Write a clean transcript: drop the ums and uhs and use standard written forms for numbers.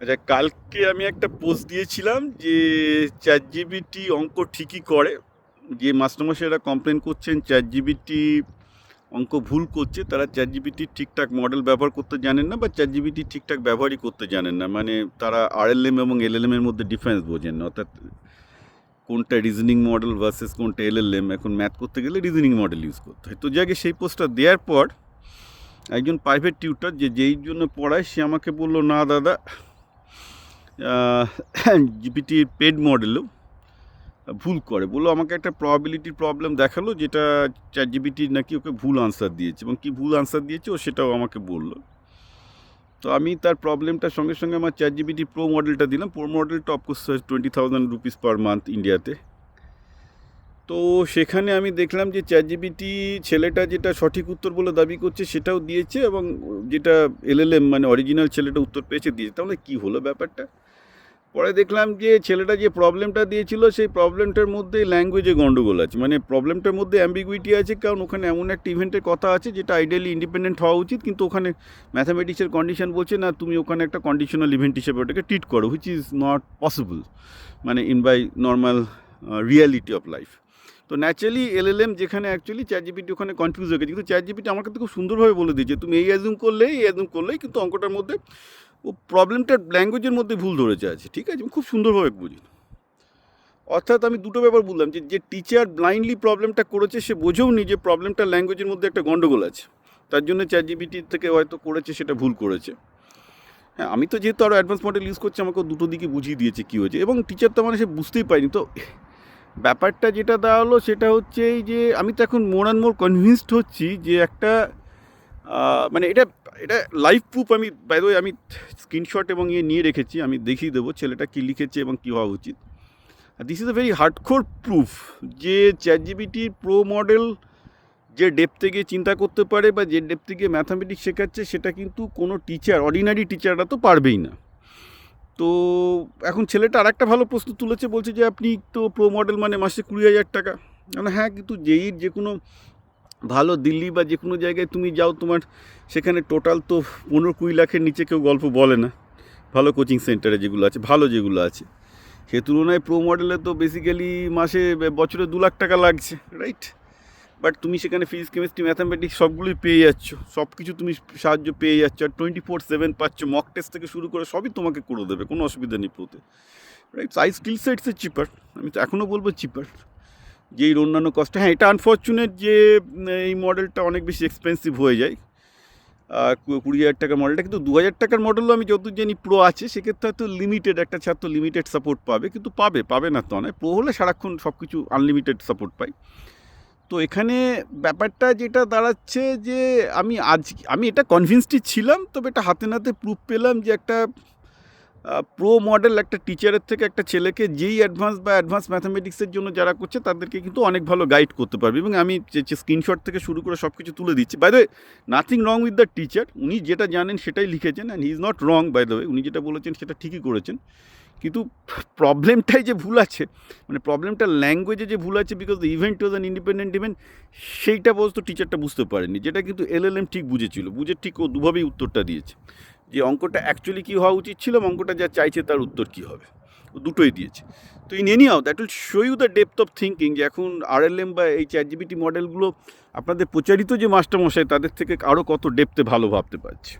আচ্ছা, কালকে আমি একটা পোস্ট দিয়েছিলাম যে চ্যাটজিপিটি অঙ্ক ঠিকই করে। যে মাস্টারমশাইরা কমপ্লেন করছেন চ্যাটজিপিটি অঙ্ক ভুল করছে, তারা চ্যাটজিপিটি ঠিকঠাক মডেল ব্যবহার করতে জানেন না, বা চ্যাটজিপিটি ঠিকঠাক ব্যবহারই করতে জানেন না। মানে তারা আরএলএম এবং এলএলএম এর মধ্যে ডিফারেন্স বোঝেন না, অর্থাৎ কোনটা রিজনিং মডেল ভার্সেস কোনটা এলএলএম। এখন ম্যাথ করতে গেলে রিজনিং মডেল ইউজ করতে হয়। তো যাকে সেই পোস্টটা দেওয়ার পর একজন প্রাইভেট টিউটর যেই জন্য পড়ায়, সে আমাকে বললো, না দাদা, জিপিটির পেড মডেলও ভুল করে। বললো আমাকে একটা প্রবাবিলিটির প্রবলেম দেখালো, যেটা চ্যাটজিপিটি নাকি ওকে ভুল আনসার দিয়েছে, এবং কী ভুল আনসার দিয়েছে ও সেটাও আমাকে বললো। তো আমি তার প্রবলেমটার সঙ্গে সঙ্গে আমার চ্যাটজিপিটি প্রো মডেলটা দিলাম। প্রো মডেলটা অফকোর্স 20,000 রুপিস পার মান্থ ইন্ডিয়াতে। তো সেখানে আমি দেখলাম যে চ্যাটজিপিটি ছেলেটা যেটা সঠিক উত্তর বলে দাবি করছে সেটাও দিয়েছে, এবং যেটা এলএলএম মানে অরিজিনাল ছেলেটা উত্তর পেয়েছে দিয়েছে। তাহলে কী হলো ব্যাপারটা? পরে দেখলাম যে ছেলেটা যে প্রবলেমটা দিয়েছিল সেই প্রবলেমটার মধ্যে ল্যাঙ্গুয়েজে গণ্ডগোল আছে, মানে প্রবলেমটার মধ্যে অ্যাম্বিগুইটি আছে, কারণ ওখানে এমন একটা ইভেন্টের কথা আছে যেটা আইডিয়ালি ইন্ডিপেন্ডেন্ট হওয়া উচিত, কিন্তু ওখানে ম্যাথামেটিক্সের কন্ডিশন বলছে না, তুমি ওখানে একটা কন্ডিশনাল ইভেন্ট হিসেবে ওটাকে ট্রিট করো, হুইচ ইজ নট পসিবল মানে in by normal reality of life. তো ন্যাচারালি এলএলএম যেখানে অ্যাকচুয়ালি চ্যাটজিপিটি ওখানে কনফিউজ হয়ে গেছে, কিন্তু চ্যাটজিপিটি আমার কাছে খুব সুন্দরভাবে বলে দিয়েছে তুমি এই অ্যাজুম করলেই, কিন্তু অঙ্কটার মধ্যে ও প্রবলেমটার ল্যাঙ্গুয়েজের মধ্যে ভুল ধরেছে আছে, ঠিক আছে, খুব সুন্দরভাবে বুঝি। অর্থাৎ আমি দুটো ব্যাপার বললাম, যে টিচার ব্লাইন্ডলি প্রবলেমটা করেছে সে বোঝেও নি যে প্রবলেমটার ল্যাঙ্গুয়েজের মধ্যে একটা গণ্ডগোল আছে, তার জন্য চ্যাটজিপিটি থেকে হয়তো করেছে সেটা ভুল করেছে। হ্যাঁ, আমি তো যেহেতু আরও অ্যাডভান্স মডেল ইউজ করছি, আমাকে দুটো দিকে বুঝিয়ে দিয়েছে কী হয়েছে, এবং টিচার তো মানে সে বুঝতেই পারিনি। তো ব্যাপারটা যেটা দেওয়া হলো সেটা হচ্ছে এই যে আমি তো এখন মোর অ্যান্ড মোর কনভিন্সড হচ্ছি যে একটা মানে এটা এটা লাইভ প্রুফ। আমি বাই দ্য ওয়ে আমি স্ক্রিনশট এবং নিয়ে রেখেছি, আমি দেখিয়ে দেবো ছেলেটা কী লিখেছে এবং কী হওয়া উচিত। This is a very hardcore proof যে চ্যাটজিপিটি প্রো মডেল যে ডেপথে গিয়ে চিন্তা করতে পারে বা যে ডেপথে গিয়ে ম্যাথামেটিক্স শেখাচ্ছে, সেটা কিন্তু কোনো টিচার, অর্ডিনারি টিচাররা তো পারবেই না। তো এখন ছেলেটা আর একটা ভালো প্রশ্ন তুলেছে, বলছে যে আপনি তো প্রো মডেল মানে মাসে 20,000 টাকা। হ্যাঁ, কিন্তু যে কোনো ভালো দিল্লি বা যে কোনো জায়গায় তুমি যাও, তোমার সেখানে টোটাল তো 15-20 লাখের নিচে কেউ গল্প বলে না, ভালো কোচিং সেন্টারে যেগুলো আছে, ভালো যেগুলো আছে। সে তুলনায় প্রো মডেলে তো বেসিক্যালি মাসে বছরে 2 লাখ টাকা লাগছে, রাইট? বাট তুমি সেখানে ফিজিক্স, কেমিস্ট্রি, ম্যাথামেটিক্স সবগুলোই পেয়ে যাচ্ছ, সব কিছু তুমি সাহায্য পেয়ে যাচ্ছ, আর 24/7 পাচ্ছ, মক টেস্ট থেকে শুরু করে সবই তোমাকে করে দেবে, কোনো অসুবিধা নেই প্রোতে, রাইট? আই স্কিল সেটসে চিপার, আমি তো এখনও বলবো চিপার যেই অন্যান্য কষ্ট। হ্যাঁ, এটা আনফর্চুনেট যে এই মডেলটা অনেক বেশি এক্সপেন্সিভ হয়ে যায়, 20,000 টাকার মডেলটা, কিন্তু 2,000 টাকার মডেলও আমি যতদূর জানি প্রো আছে, সেক্ষেত্রে হয়তো লিমিটেড একটা ছাত্র লিমিটেড সাপোর্ট পাবে, কিন্তু পাবে না তো নয়, প্রো হলে সারাক্ষণ সব কিছু আনলিমিটেড সাপোর্ট পাই। তো এখানে ব্যাপারটা যেটা দাঁড়াচ্ছে যে আমি এটা কনভিন্সডই ছিলাম, তবে এটা হাতে নাতে প্রুফ পেলাম যে একটা প্রো মডেল একটা টিচারের থেকে একটা ছেলেকে যেই অ্যাডভান্স ম্যাথামেটিক্সের জন্য যারা করছে তাদেরকে কিন্তু অনেক ভালো গাইড করতে পারবে, এবং আমি স্ক্রিনশট থেকে শুরু করে সব কিছু তুলে দিচ্ছি। By the way, nothing wrong with the teacher, উনি যেটা জানেন সেটাই লিখেছেন, and he is not wrong. By the way, উনি যেটা বলেছেন সেটা ঠিকই করেছেন, কিন্তু প্রবলেমটাই যে ভুল আছে, মানে প্রবলেমটা ল্যাঙ্গুয়েজে যে ভুল আছে, because the event was an independent event, সেইটা বলতো টিচারটা বুঝতে পারেনি, যেটা কিন্তু এলএলএম ঠিক বুঝেছিল, বুঝে ঠিক ও দুভাবেই উত্তরটা দিয়েছে, যে অঙ্কটা অ্যাকচুয়ালি কী হওয়া উচিত ছিল, অঙ্কটা যা চাইছে তার উত্তর কী হবে, ও দুটোই দিয়েছে। তো in anyhow that will show you the depth of thinking, যে এখন আরএলএম বা এই চ্যাটজিপিটি মডেলগুলো আপনাদের প্রচারিত যে মাস্টারমশাই তাদের থেকে আরও কত ডেপথে ভালো ভাবতে পারছে।